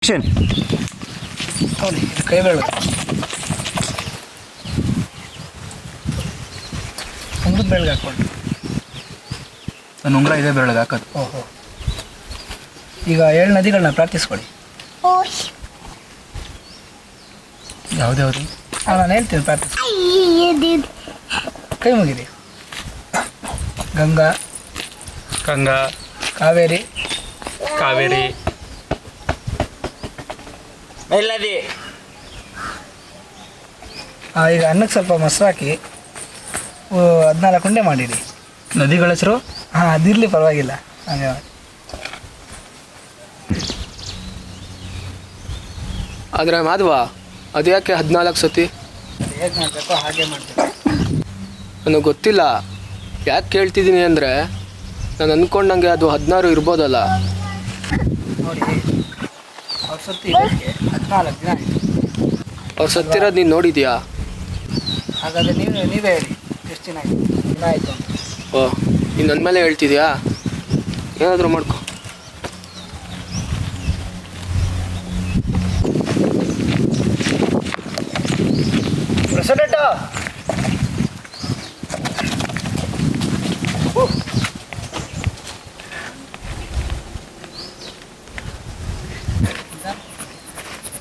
Action. ನೋಡಿ ಇದು ಕೈ ಬೆರಳು ಉಂಗುರದ ಬೆರಳಿಗೆ ಹಾಕ್ಕೊಂಡು ನನ್ನ ಉಂಗುರ ಇದೇ ಬೆರಳಿಗೆ ಹಾಕೋದು. ಓಹೋ. ಈಗ 7 ನದಿಗಳನ್ನ ಪ್ರಾರ್ಥಿಸ್ಕೊಳ್ಳಿ. ಯಾವ್ದ್ಯಾವ್ದು? ನಾನು ಹೇಳ್ತೀನಿ ಪ್ರಾರ್ಥಿಸ್. ಕೈ ಮುಗಿರಿ. ಗಂಗಾ, ಗಂಗಾ, ಕಾವೇರಿ, ಕಾವೇರಿ, ಎಲ್ಲದಿ. ಈಗ ಅನ್ನಕ್ಕೆ ಸ್ವಲ್ಪ ಮೊಸರು ಹಾಕಿ 14 ಉಂಡೆ ಮಾಡಿರಿ. ನದಿಗಳ ಹೆಸರು? ಹಾಂ, ಅದಿರಲಿ ಪರವಾಗಿಲ್ಲ. ಹಾಗೆ ಮಾಡಿ. ಆದರೆ ಮಾಧವ ಅದ್ಯಾಕೆ 14 ಸತಿ? ಹೇಗೆ ಮಾಡಬೇಕೋ ಹಾಗೆ ಮಾಡಬೇಕು. ನನಗೆ ಗೊತ್ತಿಲ್ಲ. ಯಾಕೆ ಕೇಳ್ತಿದ್ದೀನಿ ಅಂದರೆ ನಾನು ಅಂದ್ಕೊಂಡಂಗೆ ಅದು 16 ಇರ್ಬೋದಲ್ಲ. ನೋಡಿ ಅವ್ರ ಸತ್ತು ಇದಕ್ಕೆ 14 ದಿನ ಆಯಿತು. ಅವ್ರು ಸತ್ತಿರೋದು ನೀನು ನೋಡಿದ್ಯಾ? ಹಾಗಾದರೆ ನೀವೇ ಹೇಳಿ ಎಷ್ಟು ದಿನ ಆಯಿತು, ದಿನ ಆಯಿತು ಅಂತ. ಓ, ನೀನು ನನ್ನ ಮೇಲೆ ಹೇಳ್ತಿದ್ಯಾ? ಏನಾದರೂ ಮಾಡ್ಕೊ. ಪ್ರೆಸಿಡೆಂಟ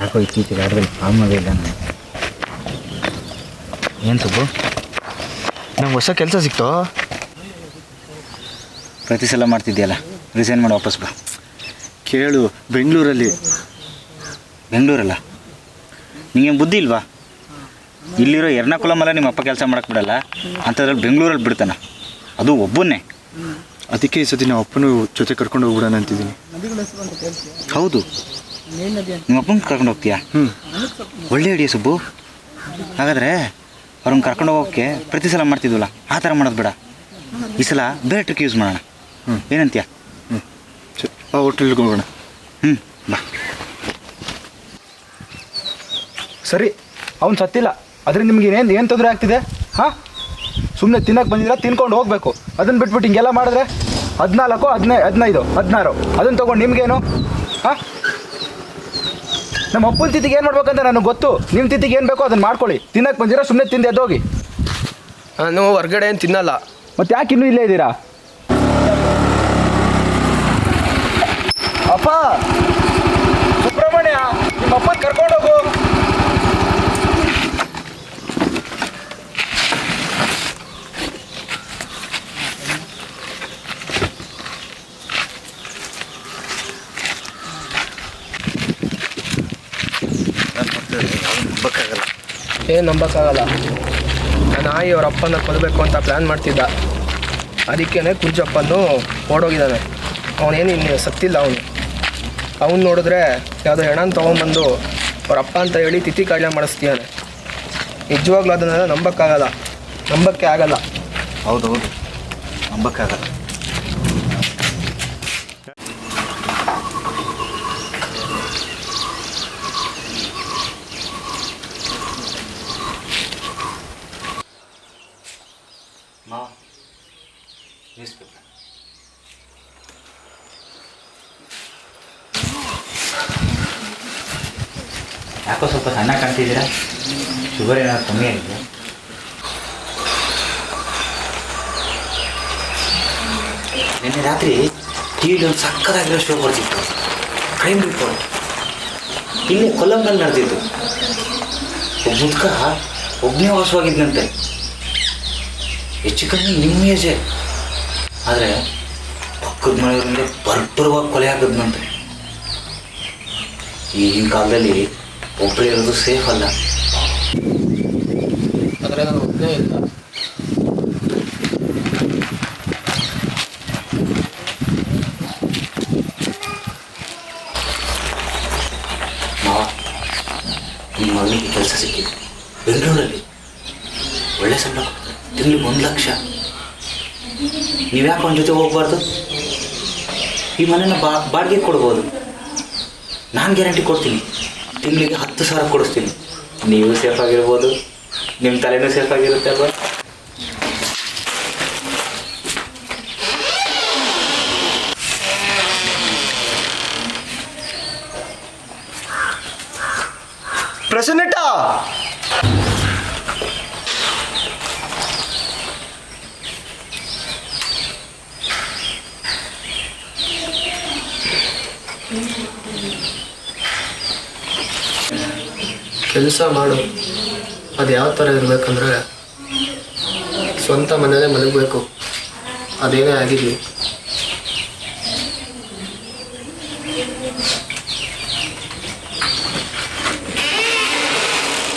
ಯಾಕೋ ಇತ್ತೀಚೆಗೆ ಆಡದಲ್ಲಿ ಫಾರ್ಮ್ ಆಗಿಲ್ಲ. ಏನು ಸುಬ್ಬು, ನಂಗೆ ಹೊಸ ಕೆಲಸ ಸಿಕ್ತು. ಪ್ರತಿ ಸಲ ಮಾಡ್ತಿದ್ಯಲ್ಲ, ರಿಸೈನ್ ಮಾಡಿ ವಾಪಸ್ ಬಾ. ಕೇಳು, ಬೆಂಗಳೂರಲ್ಲ, ನಿಂಗೇನು ಬುದ್ಧಿ ಇಲ್ವಾ? ಇಲ್ಲಿರೋ ಎರ್ನಾಕುಲಮಲ್ಲ ನಿಮ್ಮ ಅಪ್ಪ ಕೆಲಸ ಮಾಡಕ್ಕೆ ಬಿಡಲ್ಲ, ಅಂಥದ್ರಲ್ಲಿ ಬೆಂಗಳೂರಲ್ಲಿ ಬಿಡ್ತಾನೆ, ಅದು ಒಬ್ಬನ್ನೇ. ಅದಕ್ಕೆ ಈ ಸತಿ ನಾವು ಅಪ್ಪನೂ ಜೊತೆ ಕರ್ಕೊಂಡು ಹೋಗ್ಬಿಡೋಣ ಅಂತಿದ್ದೀನಿ. ಹೌದು, ನಿಮ್ಮ ಅಪ್ಪನ ಕರ್ಕೊಂಡು ಹೋಗ್ತೀಯಾ? ಒಳ್ಳೆ ಐಡಿಯಾ ಸುಬ್ಬು. ಹಾಗಾದರೆ ಅವ್ರನ್ನ ಕರ್ಕೊಂಡು ಹೋಗೋಕ್ಕೆ ಪ್ರತಿ ಸಲ ಮಾಡ್ತಿದ್ವಲ್ಲ, ಆ ಥರ ಮಾಡೋದು ಬೇಡ. ಈ ಸಲ ಬೇರೆ ಟ್ರಿಕ್ ಯೂಸ್ ಮಾಡೋಣ. ಏನಂತೀಯ? ಸರಿ, ಆ ಹೋಟೆಲ್ಗೆ ಹೋಗೋಣ. ಬಾ. ಸರಿ, ಅವ್ನು ಸತ್ತಿಲ್ಲ, ಅದರಿಂದ ನಿಮ್ಗೆ ಏನು ತೊಂದರೆ ಆಗ್ತಿದೆ? ಹಾಂ, ಸುಮ್ಮನೆ ತಿನ್ನಕ್ಕೆ ಬಂದಿದ್ರೆ ತಿನ್ಕೊಂಡು ಹೋಗಬೇಕು. ಅದನ್ನು ಬಿಟ್ಬಿಟ್ಟು ಹಿಂಗೆಲ್ಲ ಮಾಡಿದ್ರೆ 14, 15, 16 ಅದನ್ನು ತೊಗೊಂಡು ನಿಮಗೇನು? ಹಾಂ, ನಮ್ಮ ಅಪ್ಪನ ತಿಥಿಗೆ ಏನು ಮಾಡ್ಬೇಕಂತ ನನಗೆ ಗೊತ್ತು. ನಿಮ್ಮ ತಿಥಿಗೆ ಏನು ಬೇಕೋ ಅದನ್ನು ಮಾಡ್ಕೊಳ್ಳಿ. ತಿನ್ನಕ್ಕೆ ಬಂದಿರೋ ಸುಮ್ಮನೆ ತಿಂದು ಎದ್ದೋಗಿ. ನಾನು ಹೊರ್ಗಡೆ ಏನು ತಿನ್ನಲ್ಲ. ಮತ್ತು ಯಾಕೆ ಇನ್ನೂ ಇಲ್ಲೇ ಇದ್ದೀರಾ? ಅಪ್ಪ ಸುಬ್ರಹ್ಮಣ್ಯ, ನಿಮ್ಮ ಅಪ್ಪನ ಕರ್ಕೊಂಡೋಗು. ಏನು ನಂಬಕ್ಕಾಗಲ್ಲ. ನಾನು ನಾಯಿ ಅವ್ರ ಅಪ್ಪನ ಕೊಲ್ಲಬೇಕು ಅಂತ ಪ್ಲ್ಯಾನ್ ಮಾಡ್ತಿದ್ದ. ಅದಕ್ಕೇ ಕುಂಜಪ್ಪನ್ನು ಓಡೋಗಿದ್ದಾನೆ. ಅವನೇನು ಇನ್ನು ಸತ್ತಿಲ್ಲ. ಅವನು ನೋಡಿದ್ರೆ ಯಾವುದೋ ಹೆಣನ ತೊಗೊಂಬಂದು ಅವ್ರ ಅಪ್ಪ ಅಂತ ಹೇಳಿ ತಿಥಿ ಕಾಯಿಲೆ ಮಾಡಿಸ್ತೀಯಾನೆ. ನಿಜವಾಗ್ಲೂ ಅದನ್ನೆಲ್ಲ ನಂಬಕ್ಕೆ ಆಗಲ್ಲ. ಹೌದೌದು, ನಂಬಕ್ಕಾಗಲ್ಲ. ಮಾವ, ನ್ಯೂಸ್ ಪೇಪರ್. ಯಾಕೋ ಸ್ವಲ್ಪ ಸಣ್ಣ ಕಾಣ್ತಿದ್ದೀರಾ? ಶುಗರ್ ಏನಾದ್ರು ಕಮ್ಮಿ ಆಗಿದೆ? ನಿನ್ನೆ ರಾತ್ರಿ ಟಿವಿಲಿ ಒಂದು ಸಕ್ಕತ್ತಾಗಿರೋ ಶೋ ಬರ್ತಿತ್ತು, ಕ್ರೈಮ್ ರಿಪೋರ್ಟ್. ಇಲ್ಲೇ ಕೊಲ್ಲಂನಲ್ಲಿ ನಡೆದಿತ್ತು. ಒಬ್ಬ ಮುದ್ಕ ಒಬ್ಬನೇ ವಾಸವಾಗಿದ್ದಂತೆ. ಹೆಚ್ಚು ಕಮ್ಮಿ ನಿಮ್ಮ ಏಜೆ, ಆದರೆ ಪಕ್ಕದ ಮನೆಯವರಿಂದ ಬರ್ಬರವಾಗಿ ಕೊಲೆ ಆಗೋದ್ನಂತೆ. ಈಗಿನ ಕಾಲದಲ್ಲಿ ಒಬ್ಬರೇ ಇರೋದು ಸೇಫ್ ಅಲ್ಲ. ಆದರೆ ನಾನು ಒಬ್ಬನೇ ಇಲ್ಲ. ಮಾವ, ನಿಮ್ಮ ಮಗನಿಗೆ ಕೆಲಸ ಸಿಕ್ಕಿದೆ ಬೆಂಗಳೂರಲ್ಲಿ. ಒಳ್ಳೆ ಸಂಬಳ ಕೊಡ್ತಾರೆ, ತಿಂಗಳಿಗೆ 1 ಲಕ್ಷ. ನೀವ್ಯಾಕೆ ಅವನ ಜೊತೆ ಹೋಗ್ಬಾರ್ದು? ಈ ಮನೇನ ಬಾಡಿಗೆ ಕೊಡ್ಬೋದು. ನಾನು ಗ್ಯಾರಂಟಿ ಕೊಡ್ತೀನಿ, ತಿಂಗಳಿಗೆ 10,000 ಕೊಡಿಸ್ತೀನಿ. ನೀವು ಸೇಫ್ ಆಗಿರ್ಬೋದು, ನಿಮ್ಮ ತಲೆನೂ ಸೇಫ್ ಆಗಿರುತ್ತೆ ಅಲ್ವಾ? ಪ್ರಸನ್ನಟ ಕೆಲಸ ಮಾಡು. ಅದು ಯಾವ ಥರ ಇರಬೇಕಂದ್ರೆ ಸ್ವಂತ ಮನೇಲೇ ಮಲಗಬೇಕು. ಅದೇನೇ ಆಗಿರಲಿ